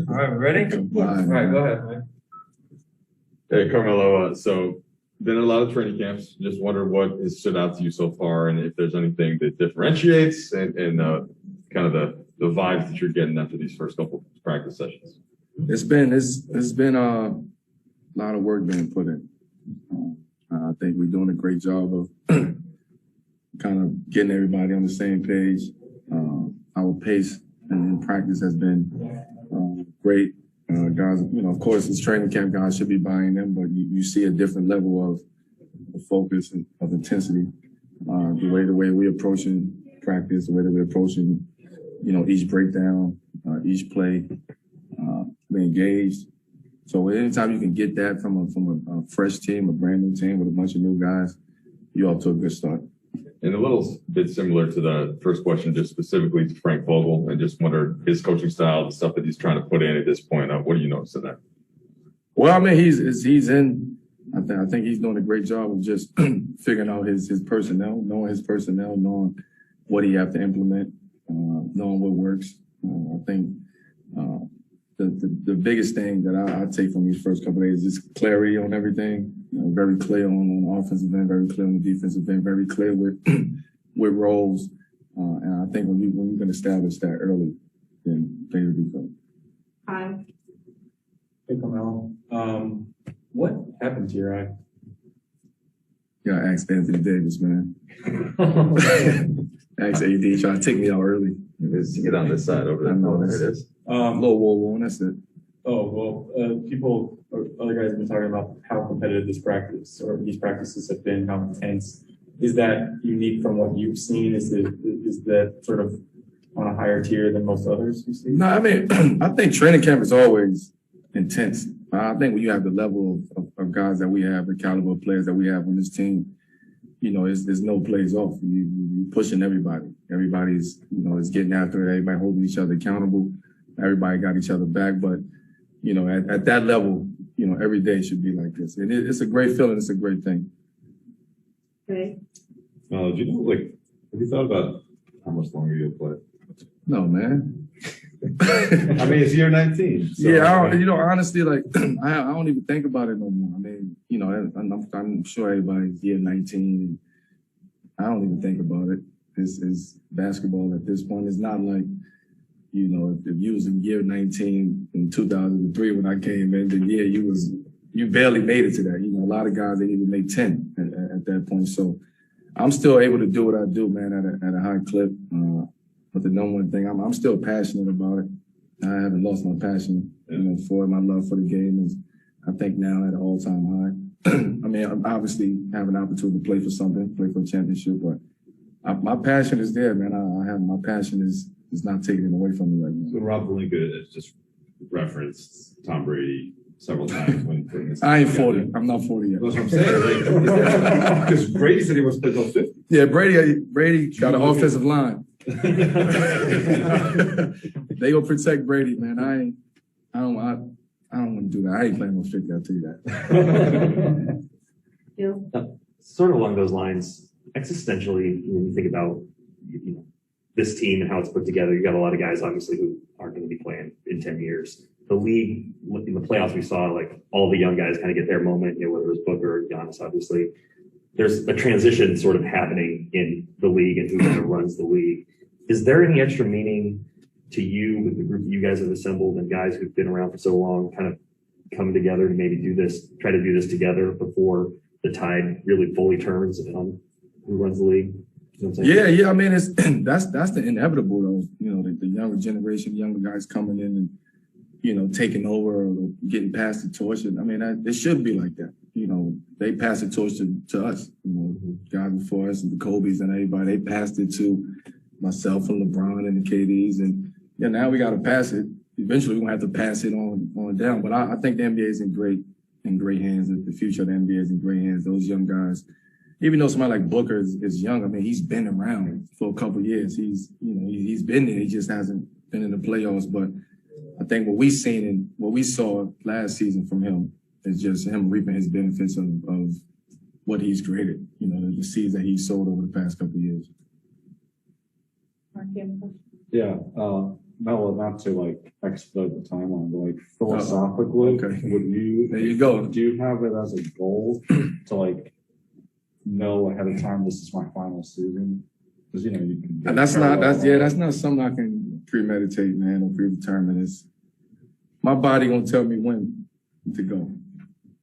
All right, ready? All right, go ahead, man. Hey, Carmelo. So, been in a lot of training camps. Just wonder what has stood out to you so far, and if there's anything that differentiates and kind of the vibes that you're getting after these first couple of practice sessions. It's been a lot of work being put in. I think we're doing a great job of kind of getting everybody on the same page. Our pace in practice has been great. Guys, of course, it's training camp. Guys should be buying them, but you see a different level of focus and of intensity. The way we're approaching practice, the way that we're approaching, each breakdown, each play, we're engaged. So anytime you can get that from a fresh team, a brand new team with a bunch of new guys, you're off to a good start. And a little bit similar to the first question, just specifically to Frank Vogel, and just wonder his coaching style, the stuff that he's trying to put in at this point. What do you notice in that? Well, I mean, he's in. I think he's doing a great job of just figuring out his personnel, knowing what he have to implement, knowing what works. I think the biggest thing that I take from these first couple of days is just clarity on everything. Very clear on the offensive end, very clear on the defensive end, very clear with with roles. And I think when you can establish that early, then things will be fun. Hi. Hey, Carmelo. What happened to your eye? Yeah, ask Anthony Davis, man. Ask AD, trying to take me out early. Is to get on this side over there. I know, there it is. Low wall, that's it. Oh, well, people, or other guys have been talking about how competitive this practice or these practices have been, how intense. Is that unique from what you've seen? Is that sort of on a higher tier than most others you see? No, I mean, I think training camp is always intense. I think when you have the level of guys that we have, the caliber of players that we have on this team, there's no plays off. You're pushing everybody. Everybody's, is getting after it. Everybody holding each other accountable. Everybody got each other back. But, at that level, every day should be like this. And it's a great feeling. It's a great thing. Okay. Do you know, have you thought about how much longer you'll play? No, man. I mean, it's year 19. So, yeah, honestly, I don't even think about it no more. I mean, I'm sure everybody's year 19. I don't even think about it. It's basketball at this point. It's not like, if you was in year 19 in 2003 when I came in, then yeah, you barely made it to that. A lot of guys, they even made 10 at that point. So I'm still able to do what I do, man, at a high clip. But the number one thing, I'm still passionate about it. I haven't lost my passion, for it. My love for the game is, I think, now at an all-time high. I mean, I obviously have an opportunity to play for something, play for a championship, but my passion is there, man. My passion is not taken away from me right now. So Rob Pelinka has just referenced Tom Brady several times when putting this. I ain't 40. I'm not 40 yet. That's what I'm saying. Because Brady said he was playing till 50. Yeah, Brady got an offensive line. They gonna protect Brady, man. I don't want to do that. I ain't playing no 50. I'll tell you that. Yeah. Sort of along those lines, existentially, when you think about this team and how it's put together, you got a lot of guys obviously who aren't going to be playing in 10 years. The league, in the playoffs, we saw all the young guys kind of get their moment. Whether it was Booker or Giannis, obviously. There's a transition sort of happening in the league and who kind of runs the league. Is there any extra meaning to you with the group that you guys have assembled and guys who've been around for so long kind of come together to maybe try to do this together before the tide really fully turns on who runs the league? Yeah. I mean, that's the inevitable, though. The younger generation, younger guys coming in and, taking over or getting past the torch. I mean, it should be like that. They passed the torch to us. Guys before us, and the Kobe's and everybody, they passed it to myself and LeBron and the KDs. And now we got to pass it. Eventually, we're going to have to pass it on down. But I think the NBA is in great hands. The future of the NBA is in great hands. Those young guys, even though somebody like Booker is young, I mean, he's been around for a couple of years. He's been there. He just hasn't been in the playoffs. But I think what we seen and what we saw last season from him is just him reaping his benefits of what he's created, the seeds that he's sowed over the past couple of years. Mark, you have a question? Yeah. Melo, not to like expedite the timeline, but like philosophically, okay. would you? There you go. Do you have it as a goal to like know ahead of time this is my final season? Because you know you can. And that's not something I can premeditate, man, or predetermine. It's my body gonna tell me when to go.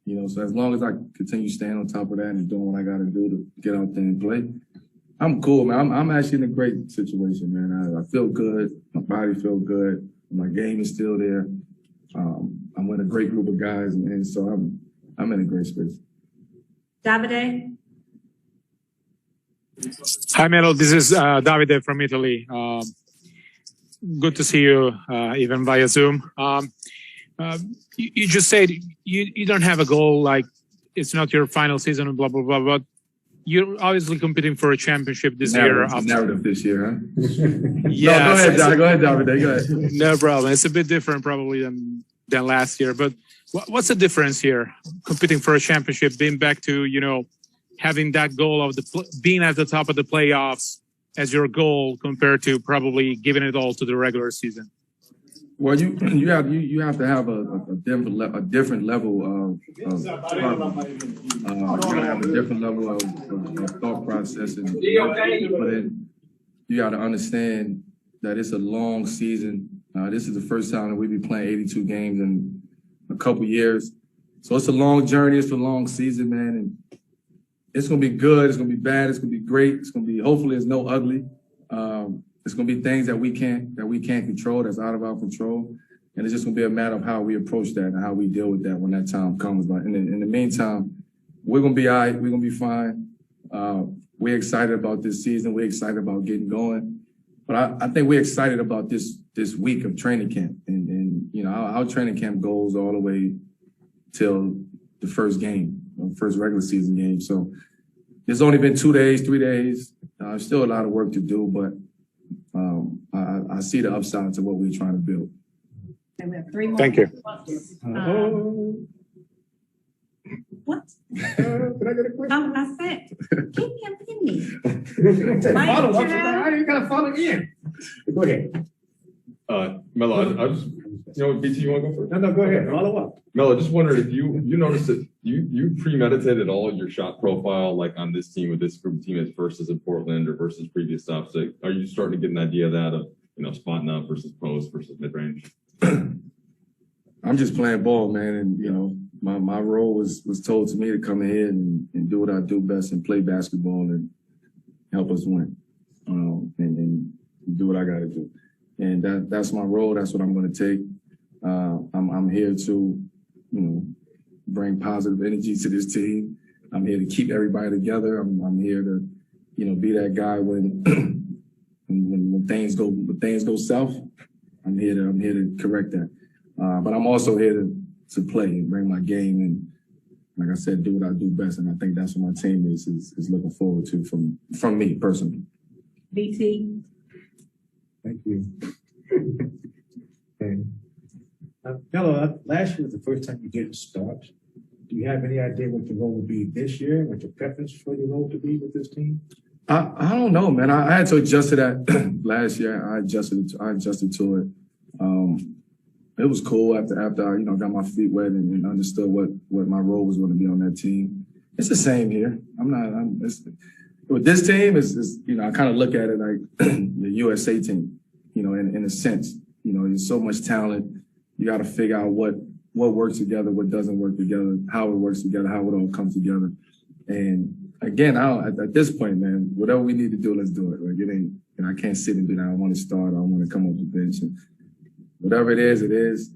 You know, so as long as I continue staying on top of that and doing what I gotta do to get out there and play, I'm cool, man. I'm actually in a great situation, man. I feel good. My body feels good. My game is still there. I'm with a great group of guys, and so I'm in a great space. Davide? Hi, Melo. This is Davide from Italy. Good to see you, even via Zoom. You just said you don't have a goal, like it's not your final season and blah, blah, blah, but you're obviously competing for a championship this year. Narrative this year, huh? Yeah. No, go ahead, Davide. Go ahead. No problem. It's a bit different probably than last year, but what's the difference here? Competing for a championship, being back to, you know, having that goal of being at the top of the playoffs as your goal compared to probably giving it all to the regular season? Well, you have to have a different level of you gotta have a different level of thought process, and but you got to understand that it's a long season. This is the first time that we be playing 82 games in a couple years, so it's a long journey. It's a long season, man, and it's gonna be good. It's gonna be bad. It's gonna be great. It's gonna be hopefully there's no ugly. It's gonna be things that we can't control, that's out of our control, and it's just gonna be a matter of how we approach that and how we deal with that when that time comes. But in the meantime, we're gonna be all right. We're gonna be fine. We're excited about this season. We're excited about getting going. But I think we're excited about this week of training camp, and you know our training camp goes all the way till the first game, first regular season game. So there's only been 2 days, 3 days. Still a lot of work to do, but I see the upside to what we're trying to build. And we have 3 more. Thank you. What? Can I get a question? I said, keep him in me. Follow, I ain't gotta follow in. Go ahead. Melo, I just, you know, BT, you want to go first? No, go ahead. Follow up. Melo, just wondered if you noticed that you premeditated all your shot profile, like on this team with this group of teammates versus in Portland or versus previous stops. Like, are you starting to get an idea of that, of, you know, spotting up versus post versus mid range? I'm just playing ball, man, and you know my role was told to me to come ahead and do what I do best and play basketball and help us win, and do what I got to do, and that's my role. That's what I'm going to take. I'm here to, you know, bring positive energy to this team. I'm here to keep everybody together. I'm here to, you know, be that guy when when things go south. I'm here to correct that. But I'm also here to play and bring my game and, like I said, do what I do best. And I think that's what my team is looking forward to from me personally. BT? Thank you. Okay. Melo, last year was the first time you didn't start. Do you have any idea what your role will be this year? What your preference for your role to be with this team? I don't know, man. I had to adjust to that last year. I adjusted to it. It was cool after I, you know, got my feet wet and understood what my role was going to be on that team. It's the same here. With this team, it's you know, I kind of look at it like the USA team, you know, in a sense. You know, there's so much talent. You got to figure out what works together, what doesn't work together, how it works together, how it all comes together. And again, at this point, man, whatever we need to do, let's do it. Like it ain't, and I can't sit and do that. I want to start. I want to come off the bench. And whatever it is, it is.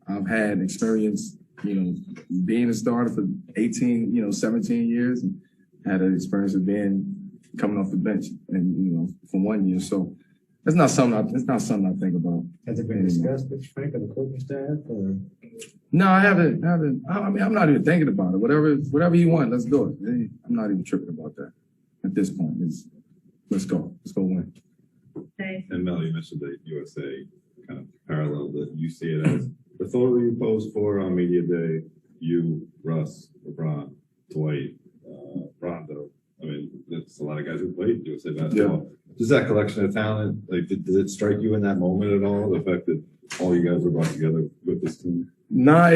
I've had experience, you know, being a starter for 18, you know, 17 years, and had an experience of coming off the bench, and you know, for 1 year. So it's not something I think about. Has it been discussed with Frank or the coaching staff? Or? No, I haven't. I mean, I'm not even thinking about it. Whatever you want, let's do it. I'm not even tripping about that at this point. Let's go win. Okay. And Mel, you mentioned the USA kind of parallel that you see it as. The photo you posed for on Media Day, you, Russ, LeBron, Dwight, Rondo. I mean, that's a lot of guys who played USA basketball. Does that collection of talent, like, did it strike you in that moment at all? The fact that all you guys were brought together with this team? Not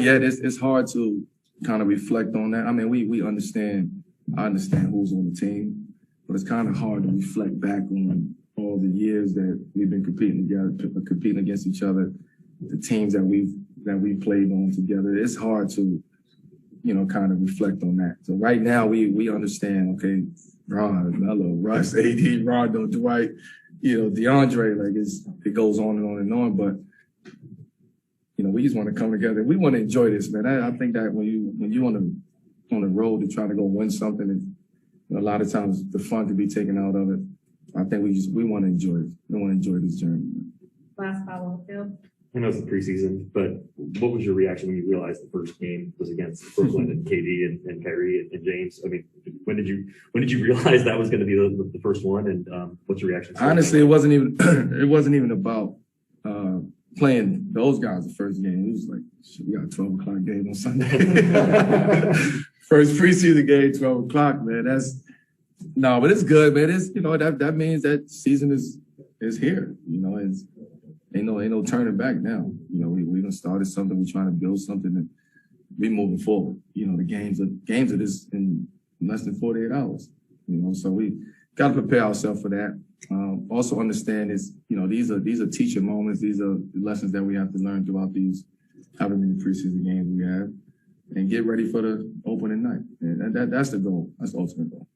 yet. It's hard to kind of reflect on that. I mean, we understand. I understand who's on the team, but it's kind of hard to reflect back on all the years that we've been competing together, competing against each other, the teams that we've played on together. It's hard to, kind of reflect on that. So right now we understand. Okay, Ron, Melo, Russ, AD, Rondo, Dwight, DeAndre. Like it goes on and on and on, but. We just want to come together. We want to enjoy this, man. I think that when you on the road to try to go win something, and a lot of times the fun can be taken out of it. I think we want to enjoy it. We want to enjoy this journey. Last follow-up, Phil. I know it's the preseason, but what was your reaction when you realized the first game was against Brooklyn and KD and Kyrie and James? I mean, when did you realize that was going to be the first one? And what's your reaction? Honestly, it wasn't even about playing those guys the first game. It was like, shit, we got a 12 o'clock game on Sunday. First preseason game, 12 o'clock, man. But it's good, man. It's, that means that season is here. It's ain't no turning back now. We done started something. We're trying to build something and we moving forward. The games are this in less than 48 hours. So we got to prepare ourselves for that. Also understand is, these are teaching moments. These are lessons that we have to learn throughout these however many preseason games we have, and get ready for the opening night. And that's the goal. That's the ultimate goal.